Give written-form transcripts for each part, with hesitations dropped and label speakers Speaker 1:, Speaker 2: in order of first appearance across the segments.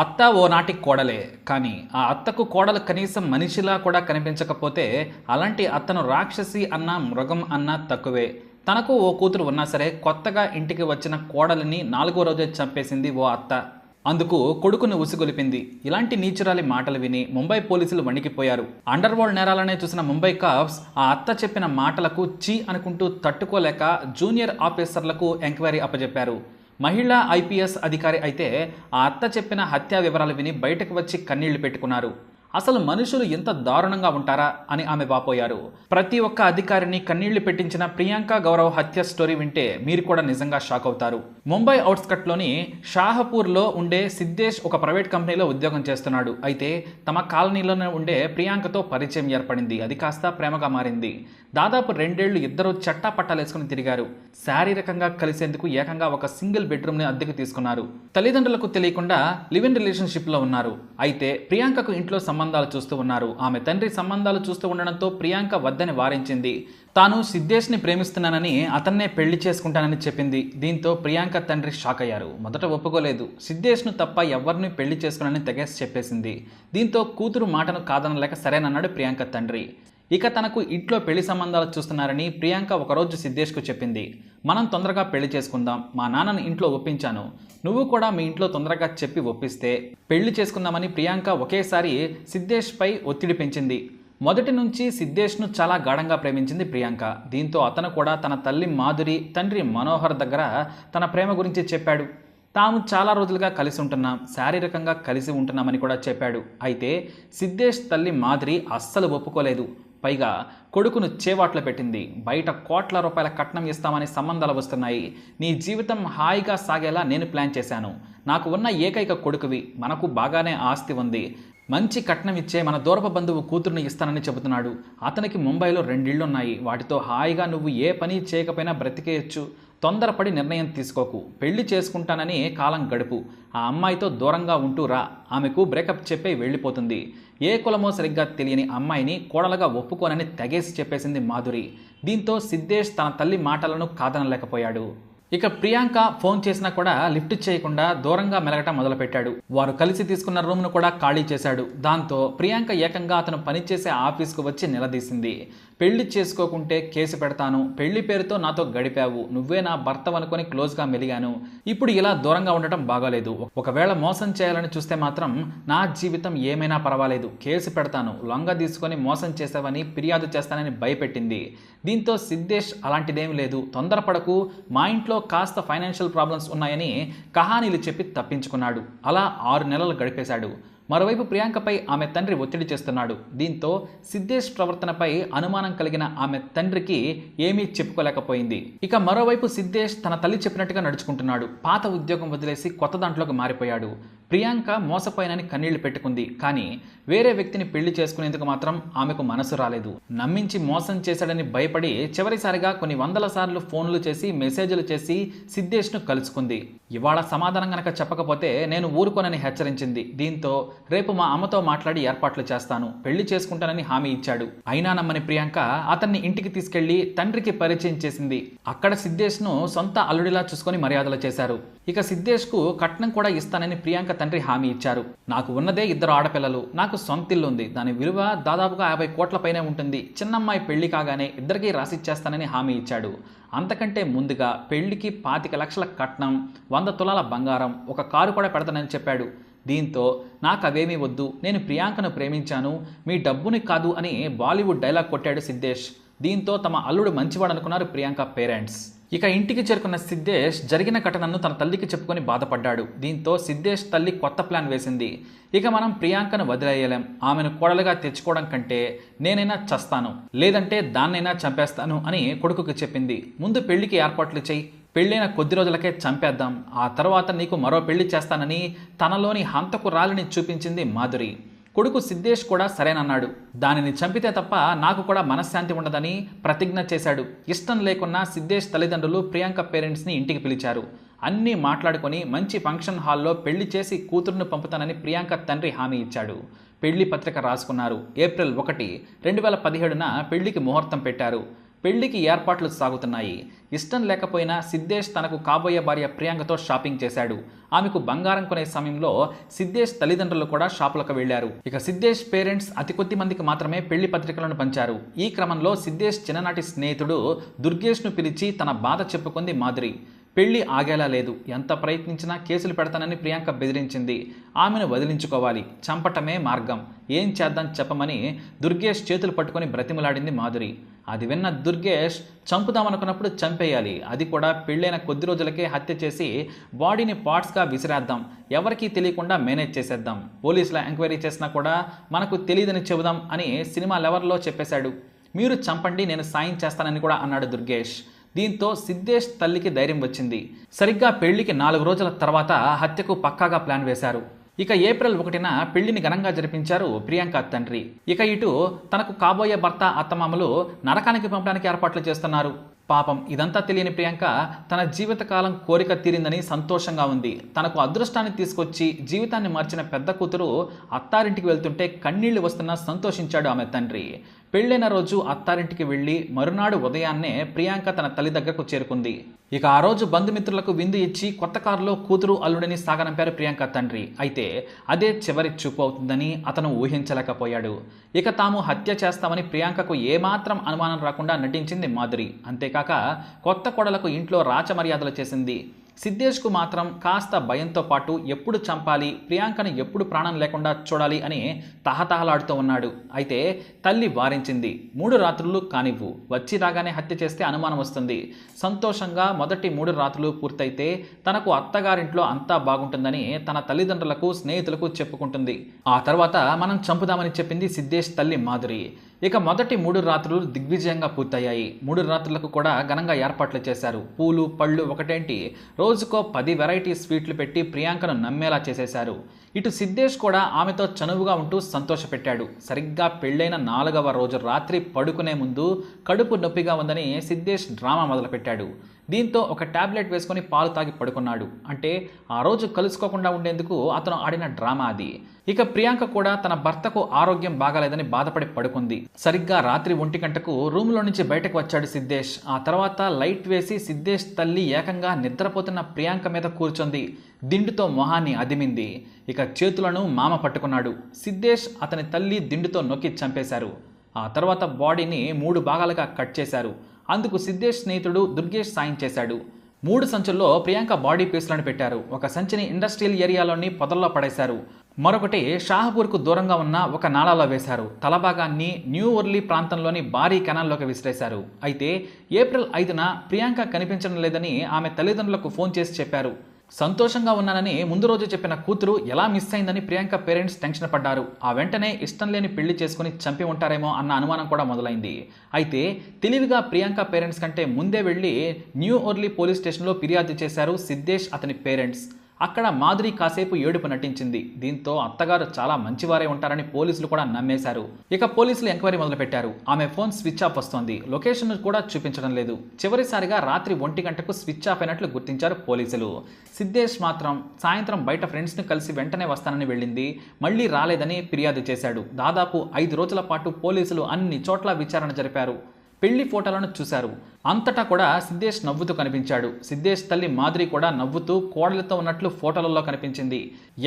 Speaker 1: అత్త ఓనాటి కోడలే. కానీ ఆ అత్తకు కోడలు కనీసం మనిషిలా కూడా కనిపించకపోతే అలాంటి అత్తను రాక్షసి అన్నా మృగం అన్నా తక్కువే. తనకు ఓ కూతురు ఉన్నా సరే కొత్తగా ఇంటికి వచ్చిన కోడలిని 4వ రోజే చంపేసింది ఓ అత్త. అందుకు కొడుకును ఉసిగొలిపింది. ఇలాంటి నీచురాలి మాటలు విని ముంబై పోలీసులు వణికిపోయారు. అండర్ వరల్డ్ నేరాలనే చూసిన ముంబై కాప్స్ ఆ అత్త చెప్పిన మాటలకు చీ అనుకుంటూ తట్టుకోలేక జూనియర్ ఆఫీసర్లకు ఎంక్వైరీ అప్పజెప్పారు. మహిళా ఐపీఎస్ అధికారి అయితే ఆ అత్త చెప్పిన హత్యా వివరాలు విని బయటకు వచ్చి కన్నీళ్లు పెట్టుకున్నారు. అసలు మనుషులు ఎంత దారుణంగా ఉంటారా అని ఆమె వాపోయారు. ప్రతి ఒక్క అధికారిని కన్నీళ్లు పెట్టించిన ప్రియాంక గౌరవ్ హత్య స్టోరీ వింటే మీరు కూడా నిజంగా షాక్ అవుతారు. ముంబై అవుట్స్కట్లోని షాహపూర్లో ఉండే సిద్ధేష్ ఒక ప్రైవేట్ కంపెనీలో ఉద్యోగం చేస్తున్నాడు. అయితే తమ కాలనీలోనే ఉండే ప్రియాంకతో పరిచయం ఏర్పడింది. అది కాస్త ప్రేమగా మారింది. దాదాపు 2 ఏళ్లు ఇద్దరు చట్టా పట్టాలేసుకుని తిరిగారు. శారీరకంగా కలిసేందుకు ఏకంగా ఒక సింగిల్ బెడ్రూమ్ని అద్దెకు తీసుకున్నారు. తల్లిదండ్రులకు తెలియకుండా లివ్ ఇన్ రిలేషన్షిప్లో ఉన్నారు. అయితే ప్రియాంకకు ఇంట్లో సంబంధాలు చూస్తూ ఉన్నారు. ఆమె తండ్రి సంబంధాలు చూస్తూ ఉండడంతో ప్రియాంక వద్దని వారించింది. తాను సిద్ధేష్ని ప్రేమిస్తున్నానని అతన్నే పెళ్లి చేసుకుంటానని చెప్పింది. దీంతో ప్రియాంక తండ్రి షాక్ అయ్యారు. మొదట ఒప్పుకోలేదు. సిద్ధేష్ను తప్ప ఎవరిని పెళ్లి చేసుకున్నానని తెగేసి చెప్పేసింది. దీంతో కూతురు మాటను కాదనలేక సరేనన్నాడు ప్రియాంక తండ్రి. ఇక తనకు ఇంట్లో పెళ్లి సంబంధాలు చూస్తున్నారని ప్రియాంక ఒకరోజు సిద్ధేష్కు చెప్పింది. మనం తొందరగా పెళ్లి చేసుకుందాం, మా నాన్నని ఇంట్లో ఒప్పించాను, నువ్వు కూడా మీ ఇంట్లో తొందరగా చెప్పి ఒప్పిస్తే పెళ్లి చేసుకుందామని ప్రియాంక ఒకేసారి సిద్ధేష్పై ఒత్తిడి పెంచింది. మొదటి నుంచి సిద్ధేష్ను చాలా గాఢంగా ప్రేమించింది ప్రియాంక. దీంతో అతను కూడా తన తల్లి మాధురి, తండ్రి మనోహర్ దగ్గర తన ప్రేమ గురించి చెప్పాడు. తాము చాలా రోజులుగా కలిసి ఉంటున్నాం, శారీరకంగా కలిసి ఉంటున్నామని కూడా చెప్పాడు. అయితే సిద్ధేష్ తల్లి మాధురి అస్సలు ఒప్పుకోలేదు. పైగా కొడుకును చేవాట్లు పెట్టింది. బయట కోట్ల రూపాయల కట్నం ఇస్తామని సంబంధాలు వస్తున్నాయి, నీ జీవితం హాయిగా సాగేలా నేను ప్లాన్ చేశాను, నాకు ఉన్న ఏకైక కొడుకువి, మనకు బాగానే ఆస్తి ఉంది, మంచి కట్నం ఇచ్చే మన దూరపు బంధువు కూతుర్ని ఇస్తానని చెబుతున్నాడు. అతనికి ముంబైలో 2 ఇళ్లున్నాయి, వాటితో హాయిగా నువ్వు ఏ పని చేయకపోయినా బ్రతికేయచ్చు, తొందరపడి నిర్ణయం తీసుకోకు, పెళ్లి చేసుకుంటానని కాలం గడుపు, ఆ అమ్మాయితో దూరంగా ఉంటూ రా, ఆమెకు బ్రేకప్ చెప్పే వెళ్ళిపోతుంది, ఏ కులమో సరిగ్గా తెలియని అమ్మాయిని కోడలుగా ఒప్పుకోనని తెగేసి చెప్పేసింది మాధురి. దీంతో సిద్ధేష్ తన తల్లి మాటలను కాదనలేకపోయాడు. ఇక ప్రియాంక ఫోన్ చేసినా కూడా లిఫ్ట్ చేయకుండా దూరంగా మెలగటం మొదలుపెట్టాడు. వారు కలిసి తీసుకున్న రూమ్ను కూడా ఖాళీ చేశాడు. దాంతో ప్రియాంక ఏకంగా అతను పనిచేసే ఆఫీస్కు వచ్చి నిలదీసింది. పెళ్లి చేసుకోకుంటే కేసు పెడతాను, పెళ్లి పేరుతో నాతో గడిపావు, నువ్వే నా భర్త అనుకొని క్లోజ్గా మెలిగాను, ఇప్పుడు ఇలా దూరంగా ఉండటం బాగాలేదు, ఒకవేళ మోసం చేయాలని చూస్తే మాత్రం నా జీవితం ఏమైనా పర్వాలేదు, కేసు పెడతాను, లొంగ తీసుకొని మోసం చేసావని ఫిర్యాదు చేస్తానని భయపెట్టింది. దీంతో సిద్ధేష్ అలాంటిదేమీ లేదు, తొందరపడకు, మా ఇంట్లో కాస్త ఫైనాన్షియల్ ప్రాబ్లమ్స్ ఉన్నాయని కహానీలు చెప్పి తప్పించుకున్నాడు. అలా 6 నెలలు గడిపేశాడు. మరోవైపు ప్రియాంకపై ఆమె తండ్రి ఒత్తిడి చేస్తున్నాడు. దీంతో సిద్ధేష్ ప్రవర్తనపై అనుమానం కలిగిన ఆమె తండ్రికి ఏమీ చెప్పుకోలేకపోయింది. ఇక మరోవైపు సిద్ధేష్ తన తల్లి చెప్పినట్టుగా నడుచుకుంటున్నాడు. పాత ఉద్యోగం వదిలేసి కొత్త దాంట్లోకి మారిపోయాడు. ప్రియాంక మోసపోయినని కన్నీళ్లు పెట్టుకుంది. కానీ వేరే వ్యక్తిని పెళ్లి చేసుకునేందుకు మాత్రం ఆమెకు మనసు రాలేదు. నమ్మించి మోసం చేశాడని భయపడి చివరిసారిగా కొన్ని వందల సార్లు ఫోన్లు చేసి మెసేజ్లు చేసి సిద్ధేష్ను కలుసుకుంది. ఇవాళ సమాధానం గనక చెప్పకపోతే నేను ఊరుకోనని హెచ్చరించింది. దీంతో రేపు మా అమ్మతో మాట్లాడి ఏర్పాట్లు చేస్తాను, పెళ్లి చేసుకుంటానని హామీ ఇచ్చాడు. అయినా నమ్మని ప్రియాంక అతన్ని ఇంటికి తీసుకెళ్లి తండ్రికి పరిచయం చేసింది. అక్కడ సిద్ధేష్ను సొంత అల్లుడిలా చూసుకొని మర్యాదలు చేశారు. ఇక సిద్ధేష్కు కట్నం కూడా ఇస్తానని ప్రియాంక తండ్రి హామీ ఇచ్చారు. నాకు ఉన్నదే 2 ఆడపిల్లలు, నాకు సొంతిల్లు ఉంది, దాని విలువ దాదాపుగా 50 కోట్ల పైనే ఉంటుంది, చిన్నమ్మాయి పెళ్లి కాగానే ఇద్దరికీ రాసిచ్చేస్తానని హామీ ఇచ్చాడు. అంతకంటే ముందుగా పెళ్లికి 25 లక్షల కట్నం, 100 తులాల బంగారం, ఒక కారు కూడా పెడతానని చెప్పాడు. దీంతో నాకు అవేమీ వద్దు, నేను ప్రియాంకను ప్రేమించాను, మీ డబ్బుని కాదు అని బాలీవుడ్ డైలాగ్ కొట్టాడు సిద్ధేష్. దీంతో తమ అల్లుడు మంచివాడనుకున్నారు ప్రియాంక పేరెంట్స్. ఇక ఇంటికి చేరుకున్న సిద్ధేష్ జరిగిన ఘటనను తన తల్లికి చెప్పుకొని బాధపడ్డాడు. దీంతో సిద్ధేష్ తల్లి కొత్త ప్లాన్ వేసింది. ఇక మనం ప్రియాంకను వదిలేయలేం, ఆమెను కోడలుగా తెచ్చుకోవడం కంటే నేనైనా చస్తాను, లేదంటే దాన్నైనా చంపేస్తాను అని కొడుకుకి చెప్పింది. ముందు పెళ్లికి ఏర్పాట్లు చేయి, పెళ్ళైన కొద్ది రోజులకే చంపేద్దాం, ఆ తర్వాత నీకు మరో పెళ్లి చేస్తానని తనలోని హంతకురాలిని చూపించింది మాధురి. కొడుకు సిద్ధేష్ కూడా సరేనన్నాడు. దానిని చంపితే తప్ప నాకు కూడా మనశ్శాంతి ఉండదని ప్రతిజ్ఞ చేశాడు. ఇష్టం లేకున్నా సిద్ధేష్ తల్లిదండ్రులు ప్రియాంక పేరెంట్స్ని ఇంటికి పిలిచారు. అన్నీ మాట్లాడుకొని మంచి ఫంక్షన్ హాల్లో పెళ్లి చేసి కూతురును పంపుతానని ప్రియాంక తండ్రి హామీ ఇచ్చాడు. పెళ్లి పత్రిక రాసుకున్నారు. ఏప్రిల్ 1, 2017న పెళ్లికి ముహూర్తం పెట్టారు. పెళ్లికి ఏర్పాట్లు సాగుతున్నాయి. ఇష్టం లేకపోయినా సిద్ధేష్ తనకు కాబోయే భార్య ప్రియాంకతో షాపింగ్ చేశాడు. ఆమెకు బంగారం కొనే సమయంలో సిద్ధేష్ తల్లిదండ్రులు కూడా షాపులకు వెళ్లారు. ఇక సిద్ధేష్ పేరెంట్స్ అతి కొద్ది మందికి మాత్రమే పెళ్లి పత్రికలను పంచారు. ఈ క్రమంలో సిద్ధేష్ చిన్ననాటి స్నేహితుడు దుర్గేష్ను పిలిచి తన బాధ చెప్పుకుంది మాధురి. పెళ్లి ఆగేలా లేదు, ఎంత ప్రయత్నించినా కేసులు పెడతానని ప్రియాంక బెదిరించింది. ఆమెను వదిలించుకోవాలి, చంపటమే మార్గం, ఏం చేద్దాం చెప్పమని దుర్గేష్ చేతులు పట్టుకొని బ్రతిమలాడింది మాధురి. అది విన్న దుర్గేష్ చంపుదామనుకున్నప్పుడు చంపేయాలి, అది కూడా పెళ్ళైన కొద్ది రోజులకే హత్య చేసి బాడీని పార్ట్స్గా విసిరేద్దాం, ఎవరికీ తెలియకుండా మేనేజ్ చేసేద్దాం, పోలీసుల ఎంక్వైరీ చేసినా కూడా మనకు తెలియదని చెబుదాం అని సినిమా లెవర్లో చెప్పేశాడు. మీరు చంపండి, నేను సాయం చేస్తానని కూడా అన్నాడు దుర్గేష్. దీంతో సిద్ధేష్ తల్లికి ధైర్యం వచ్చింది. సరిగ్గా పెళ్లికి 4 రోజుల తర్వాత హత్యకు పక్కాగా ప్లాన్ వేశారు. ఇక ఏప్రిల్ 1న పెళ్లిని ఘనంగా జరిపించారు ప్రియాంక తండ్రి. ఇక ఇటు తనకు కాబోయే భర్త అత్తమామలు నరకానికి పంపడానికి ఏర్పాట్లు చేస్తున్నారు. పాపం ఇదంతా తెలియని ప్రియాంక తన జీవితకాలం కోరిక తీరిందని సంతోషంగా ఉంది. తనకు అదృష్టాన్ని తీసుకొచ్చి జీవితాన్ని మార్చిన పెద్ద కూతురు అత్తారింటికి వెళ్తుంటే కన్నీళ్లు వస్తున్నా సంతోషించాడు ఆమె తండ్రి. పెళ్లైన రోజు అత్తారింటికి వెళ్లి మరునాడు ఉదయాన్నే ప్రియాంక తన తల్లి దగ్గరకు చేరుకుంది. ఇక ఆ రోజు బంధుమిత్రులకు విందు ఇచ్చి కొత్త కారులో కూతురు అల్లుడిని సాగనంపారు ప్రియాంక తండ్రి. అయితే అదే చివరి చూపు అవుతుందని అతను ఊహించలేకపోయాడు. ఇక తాము హత్య చేస్తామని ప్రియాంకకు ఏమాత్రం అనుమానం రాకుండా నటించింది మాధురి. అంతేకాక కొత్త కోడలకు ఇంట్లో రాచమర్యాదలు చేసింది. సిద్ధేష్కు మాత్రం కాస్త భయంతో పాటు ఎప్పుడు చంపాలి, ప్రియాంకను ఎప్పుడు ప్రాణం లేకుండా చూడాలి అని తహతహలాడుతూ ఉన్నాడు. అయితే తల్లి వారించింది, 3 రాత్రులు కానివ్వు, వచ్చి రాగానే హత్య చేస్తే అనుమానం వస్తుంది. సంతోషంగా మొదటి 3 రాత్రులు పూర్తయితే తనకు అత్తగారింట్లో అంతా బాగుంటుందని తన తల్లిదండ్రులకు స్నేహితులకు చెప్పుకుంటుంది. ఆ తర్వాత మనం చంపుదామని చెప్పింది సిద్ధేష్ తల్లి మాధురి. ఇక మొదటి 3 రాత్రులు దిగ్విజయంగా పూర్తయ్యాయి. 3 రాత్రులకు కూడా ఘనంగా ఏర్పాట్లు చేశారు. పూలు పళ్ళు ఒకటేంటి, రోజుకో 10 వెరైటీ స్వీట్లు పెట్టి ప్రియాంకను నమ్మేలా చేసేశారు. ఇటు సిద్ధేష్ కూడా ఆమెతో చనువుగా ఉంటూ సంతోషపెట్టాడు. సరిగ్గా పెళ్లైన 4వ రోజు రాత్రి పడుకునే ముందు కడుపు నొప్పిగా ఉందని సిద్ధేష్ డ్రామా మొదలుపెట్టాడు. దీంతో ఒక టాబ్లెట్ వేసుకొని పాలు తాగి పడుకున్నాడు. అంటే ఆ రోజు కలుసుకోకుండా ఉండేందుకు అతను ఆడిన డ్రామా అది. ఇక ప్రియాంక కూడా తన భర్తకు ఆరోగ్యం బాగాలేదని బాధపడి పడుకుంది. సరిగ్గా రాత్రి 1 గంటకు రూమ్లో నుంచి బయటకు వచ్చాడు సిద్ధేష్. ఆ తర్వాత లైట్ వేసి సిద్ధేష్ తల్లి ఏకంగా నిద్రపోతున్న ప్రియాంక మీద కూర్చుంది. దిండుతో మొహాన్ని అదిమింది. ఇక చేతులను మామ పట్టుకున్నాడు. సిద్ధేష్ అతని తల్లి దిండుతో నొక్కి చంపేశారు. ఆ తర్వాత బాడీని 3 భాగాలుగా కట్ చేశారు. అందుకు సిద్ధేష్ స్నేహితుడు దుర్గేష్ సాయం చేశాడు. 3 సంచుల్లో ప్రియాంక బాడీ పీసులను పెట్టారు. ఒక సంచిని ఇండస్ట్రియల్ ఏరియాలోని పొదల్లో పడేశారు. మరొకటి షాహపూర్కు దూరంగా ఉన్న ఒక నాలాలో వేశారు. తలభాగాన్ని న్యూ ఓర్లీ ప్రాంతంలోని భారీ కెనాల్లోకి విసిరేశారు. అయితే ఏప్రిల్ 5న ప్రియాంక కనిపించడం లేదని ఆమె తల్లిదండ్రులకు ఫోన్ చేసి చెప్పారు. సంతోషంగా ఉన్నానని ముందు రోజు చెప్పిన కూతురు ఎలా మిస్ అయిందని ప్రియాంక పేరెంట్స్ టెన్షన్ పడ్డారు. ఆ వెంటనే ఇష్టం లేని పెళ్లి చేసుకుని చంపి ఉంటారేమో అన్న అనుమానం కూడా మొదలైంది. అయితే తెలివిగా ప్రియాంక పేరెంట్స్ కంటే ముందే వెళ్లి న్యూ ఓర్లీ పోలీస్ స్టేషన్లో ఫిర్యాదు చేశారు సిద్ధేష్ అతని పేరెంట్స్. అక్కడ మాధురి కాసేపు ఏడుపు నటించింది. దీంతో అత్తగారు చాలా మంచివారే ఉంటారని పోలీసులు కూడా నమ్మేశారు. ఇక పోలీసులు ఎంక్వైరీ మొదలుపెట్టారు. ఆమె ఫోన్ స్విచ్ ఆఫ్ వస్తోంది, లొకేషన్ కూడా చూపించడం లేదు. చివరిసారిగా రాత్రి 1 గంటకు స్విచ్ ఆఫ్ అయినట్లు గుర్తించారు పోలీసులు. సిద్ధేష్ మాత్రం సాయంత్రం బయట ఫ్రెండ్స్ని కలిసి వెంటనే వస్తానని వెళ్ళింది, మళ్లీ రాలేదని ఫిర్యాదు చేశాడు. దాదాపు 5 రోజుల పాటు పోలీసులు అన్ని చోట్ల విచారణ జరిపారు. పెళ్లి ఫోటోలను చూశారు. అంతటా కూడా సిద్ధేష్ నవ్వుతూ కనిపించాడు. సిద్ధేష్ తల్లి మాధురి కూడా నవ్వుతూ కోడలతో ఉన్నట్లు ఫోటోలలో కనిపించింది.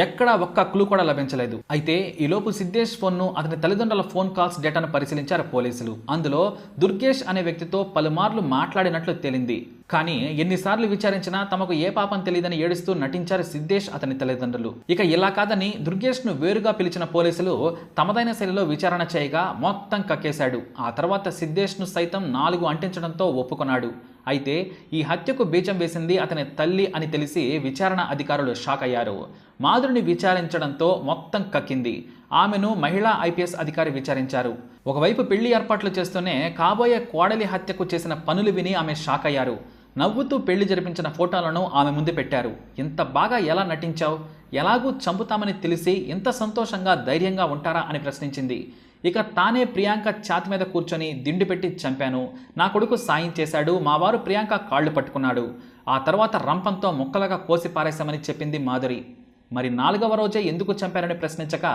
Speaker 1: ఎక్కడా ఒక్క క్లూ కూడా లభించలేదు. అయితే ఈలోపు సిద్ధేష్ ఫోన్ను, అతని తల్లిదండ్రుల ఫోన్ కాల్స్ డేటాను పరిశీలించారు పోలీసులు. అందులో దుర్గేష్ అనే వ్యక్తితో పలుమార్లు మాట్లాడినట్లు తేలింది. కానీ ఎన్నిసార్లు విచారించినా తమకు ఏ పాపం తెలియదని ఏడుస్తూ నటించారు సిద్ధేష్ అతని తల్లిదండ్రులు. ఇక ఇలా కాదని దుర్గేష్ను వేరుగా పిలిచిన పోలీసులు తమదైన శైలిలో విచారణ చేయగా మొత్తం కక్కేశాడు. ఆ తర్వాత సిద్ధేష్ను సైతం 4 అంటించడంతో ఒప్పుకున్నాడు. అయితే ఈ హత్యకు బీజం వేసింది అతని తల్లి అని తెలిసి విచారణ అధికారులు షాక్ అయ్యారు. మాధురిని విచారించడంతో మొత్తం కక్కింది. ఆమెను మహిళా ఐపీఎస్ అధికారి విచారించారు. ఒకవైపు పెళ్లి ఏర్పాట్లు చేస్తూనే కాబోయే కోడలి హత్యకు చేసిన పనులు విని ఆమె షాక్ అయ్యారు. నవ్వుతూ పెళ్లి జరిపించిన ఫోటోలను ఆమె ముందు పెట్టారు. ఇంత బాగా ఎలా నటించావు, ఎలాగూ చంపుతామని తెలిసి ఇంత సంతోషంగా ధైర్యంగా ఉంటారా అని ప్రశ్నించింది. ఇక తానే ప్రియాంక ఛాతి మీద కూర్చొని దిండు పెట్టి చంపాను, నా కొడుకు సాయం చేశాడు, మా వారు ప్రియాంక కాళ్ళు పట్టుకున్నాడు, ఆ తర్వాత రంపంతో ముక్కలుగా కోసి పారేశామని చెప్పింది మాధురి. మరి 4వ రోజే ఎందుకు చంపారని ప్రశ్నించక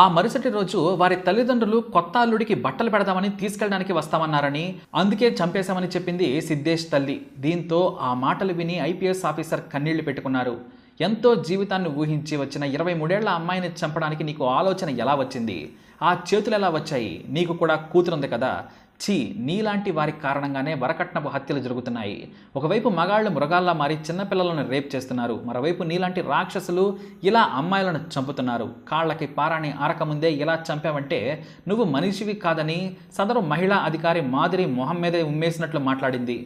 Speaker 1: ఆ మరుసటి రోజు వారి తల్లిదండ్రులు కొత్త అల్లుడికి బట్టలు పెడదామని తీసుకెళ్ళడానికి వస్తామన్నారని, అందుకే చంపేశామని చెప్పింది సిద్ధేష్ తల్లి. దీంతో ఆ మాటలు విని ఐపీఎస్ ఆఫీసర్ కన్నీళ్లు పెట్టుకున్నారు. ఎంతో జీవితాన్ని ఊహించి వచ్చిన 23 ఏళ్ల అమ్మాయిని చంపడానికి నీకు ఆలోచన ఎలా వచ్చింది? ఆ చేతులు ఎలా వచ్చాయి? నీకు కూడా కూతురుంది కదా. ఛీ, నీలాంటి వారి కారణంగానే వరకట్నపు హత్యలు జరుగుతున్నాయి. ఒకవైపు మగాళ్ళు మృగాల్లా మారి చిన్నపిల్లలను రేప్ చేస్తున్నారు, మరోవైపు నీలాంటి రాక్షసులు ఇలా అమ్మాయిలను చంపుతున్నారు. కాళ్ళకి పారాణి ఆరకముందే ఇలా చంపావంటే నువ్వు మనిషివి కాదని సదరు మహిళా అధికారి మాధురి మొహం మీదే ఉమ్మేసినట్లు మాట్లాడింది.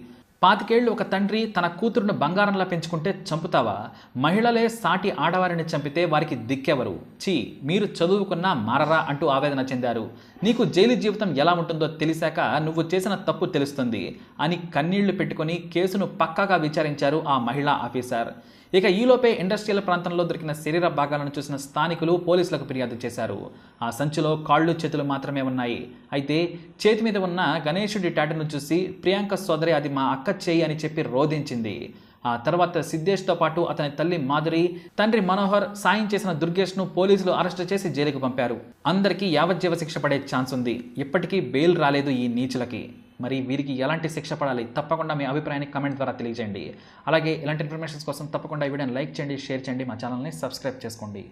Speaker 1: 25 ఏళ్లు ఒక తండ్రి తన కూతురును బంగారంలా పెంచుకుంటే చంపుతావా? మహిళలే సాటి ఆడవారిని చంపితే వారికి దిక్కెవరు? ఛీ, మీరు చదువుకున్నా మారరా అంటూ ఆవేదన చెందారు. నీకు జైలు జీవితం ఎలా ఉంటుందో తెలిసాక నువ్వు చేసిన తప్పు తెలుస్తుంది అని కన్నీళ్లు పెట్టుకుని కేసును పక్కాగా విచారించారు ఆ మహిళా ఆఫీసర్. ఇక ఈలోపే ఇండస్ట్రియల్ ప్రాంతంలో దొరికిన శరీర భాగాలను చూసిన స్థానికులు పోలీసులకు ఫిర్యాదు చేశారు. ఆ సంచిలో కాళ్ళు చేతులు మాత్రమే ఉన్నాయి. అయితే చేతి మీద ఉన్న గణేశుడి టాటూను చూసి ప్రియాంక సోదరి అది మా అక్క చేయి అని చెప్పి రోధించింది. ఆ తర్వాత సిద్ధేష్తో పాటు అతని తల్లి మాధురి, తండ్రి మనోహర్, సాయం చేసిన దుర్గేష్ను పోలీసులు అరెస్టు చేసి జైలుకు పంపారు. అందరికీ యావజ్జీవ శిక్ష పడే ఛాన్స్ ఉంది. ఇప్పటికీ బెయిల్ రాలేదు ఈ నీచులకి. మరి వీరికి ఎలాంటి శిక్ష పడాలి? తప్పకుండా మీ అభిప్రాయాన్ని కామెంట్ ద్వారా తెలియజేయండి. అలాగే ఇలాంటి ఇన్ఫర్మేషన్స్ కోసం తప్పకుండా ఈ వీడియోని లైక్ చేయండి, షేర్ చేయండి, మా ఛానల్ని సబ్స్క్రైబ్ చేసుకోండి.